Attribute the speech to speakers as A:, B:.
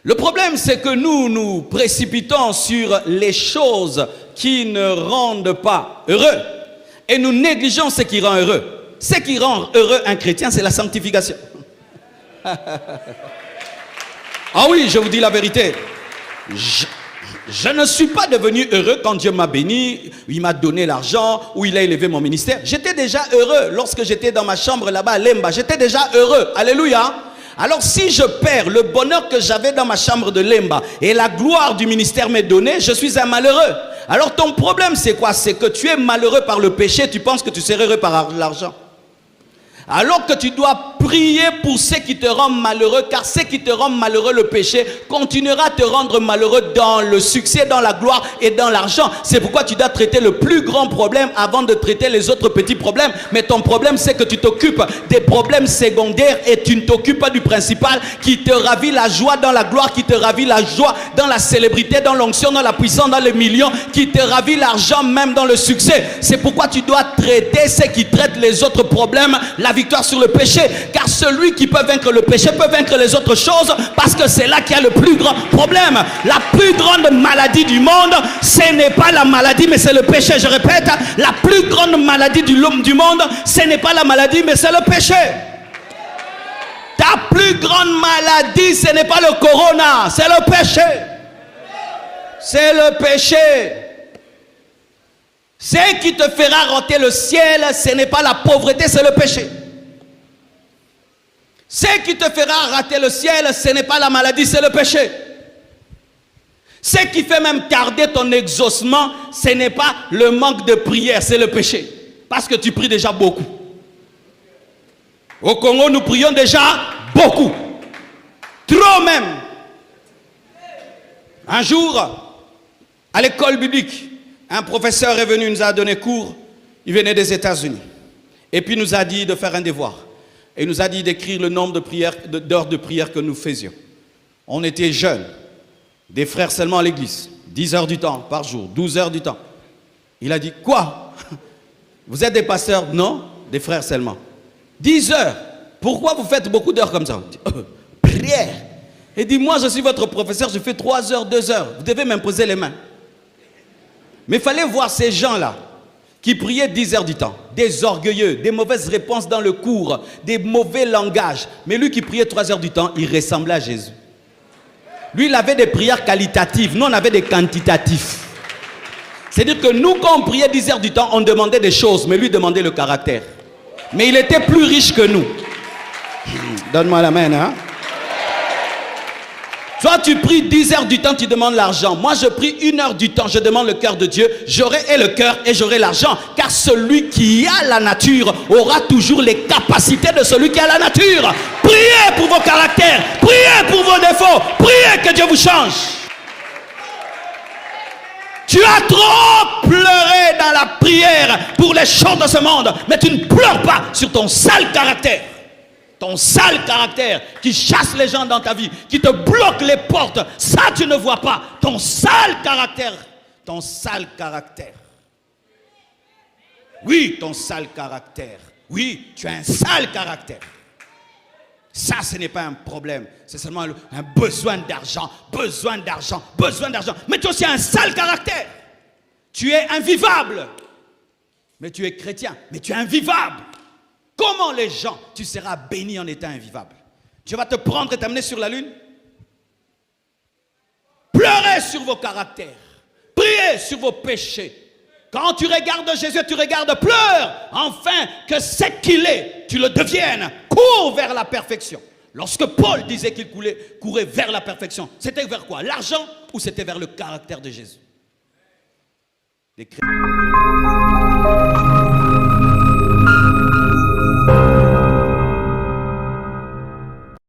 A: Le problème, c'est que nous nous précipitons sur les choses qui ne rendent pas heureux. Et nous négligeons ce qui rend heureux. Ce qui rend heureux un chrétien, c'est la sanctification. Ah oui, je vous dis la vérité. Je ne suis pas devenu heureux quand Dieu m'a béni, il m'a donné l'argent, ou il a élevé mon ministère. J'étais déjà heureux lorsque j'étais dans ma chambre là-bas à Lemba. J'étais déjà heureux. Alléluia. Alors si je perds le bonheur que j'avais dans ma chambre de Lemba et la gloire du ministère m'est donnée, je suis un malheureux. Alors ton problème c'est quoi? C'est que tu es malheureux par le péché, tu penses que tu serais heureux par l'argent. Alors que tu dois prier pour ce qui te rend malheureux, car ce qui te rend malheureux, le péché, continuera à te rendre malheureux dans le succès, dans la gloire et dans l'argent. C'est pourquoi tu dois traiter le plus grand problème avant de traiter les autres petits problèmes. Mais ton problème, c'est que tu t'occupes des problèmes secondaires et tu ne t'occupes pas du principal qui te ravit la joie dans la gloire, qui te ravit la joie dans la célébrité, dans l'onction, dans la puissance, dans les millions, qui te ravit l'argent même dans le succès. C'est pourquoi tu dois traiter ce qui traite les autres problèmes, la victoire sur le péché, car celui qui peut vaincre le péché peut vaincre les autres choses, parce que c'est là qu'il y a le plus grand problème. La plus grande maladie du monde, ce n'est pas la maladie mais c'est le péché. Je répète, la plus grande maladie du monde, ce n'est pas la maladie mais c'est le péché. Ta plus grande maladie, ce n'est pas le corona, c'est le péché. C'est le péché. Ce qui te fera rater le ciel, ce n'est pas la pauvreté, c'est le péché. Ce qui te fera rater le ciel, ce n'est pas la maladie, c'est le péché. Ce qui fait même tarder ton exaucement, ce n'est pas le manque de prière, c'est le péché. Parce que tu pries déjà beaucoup. Au Congo, nous prions déjà beaucoup. Trop même. Un jour, à l'école biblique, un professeur est venu, nous a donné cours. Il venait des États-Unis. Et puis nous a dit de faire un devoir. Et il nous a dit d'écrire le nombre d'heures de prière que nous faisions. On était jeunes, des frères seulement à l'église, 10 heures du temps par jour, 12 heures du temps. Il a dit, quoi? Vous êtes des pasteurs? Non, des frères seulement. 10 heures. Pourquoi vous faites beaucoup d'heures comme ça? Prière. Il dit, moi je suis votre professeur, je fais 3 heures, 2 heures. Vous devez m'imposer les mains. Mais il fallait voir ces gens-là qui priaient 10 heures du temps, des orgueilleux, des mauvaises réponses dans le cours, des mauvais langages. Mais lui qui priait 3 heures du temps, il ressemblait à Jésus. Lui, il avait des prières qualitatives, nous on avait des quantitatifs. C'est-à-dire que nous, quand on priait 10 heures du temps, on demandait des choses, mais lui demandait le caractère. Mais il était plus riche que nous. Donne-moi la main, hein? Toi, tu pries 10 heures du temps, tu demandes l'argent. Moi, je prie 1 heure du temps, je demande le cœur de Dieu. J'aurai le cœur et j'aurai l'argent. Car celui qui a la nature aura toujours les capacités de celui qui a la nature. Priez pour vos caractères, priez pour vos défauts, priez que Dieu vous change. Tu as trop pleuré dans la prière pour les choses de ce monde, mais tu ne pleures pas sur ton sale caractère. Ton sale caractère qui chasse les gens dans ta vie, qui te bloque les portes, ça tu ne vois pas. Ton sale caractère, ton sale caractère. Oui, ton sale caractère. Oui, tu as un sale caractère. Ça, ce n'est pas un problème. C'est seulement un besoin d'argent, besoin d'argent, besoin d'argent. Mais tu as aussi un sale caractère. Tu es invivable. Mais tu es chrétien, mais tu es invivable. Comment les gens, tu seras béni en étant invivable? Dieu va te prendre et t'amener sur la lune? Pleurez sur vos caractères. Priez sur vos péchés. Quand tu regardes Jésus, tu regardes, pleure. Enfin, que ce qu'il est, tu le deviennes. Cours vers la perfection. Lorsque Paul disait qu'il courait vers la perfection, c'était vers quoi? L'argent ou c'était vers le caractère de Jésus? Les chrétiens.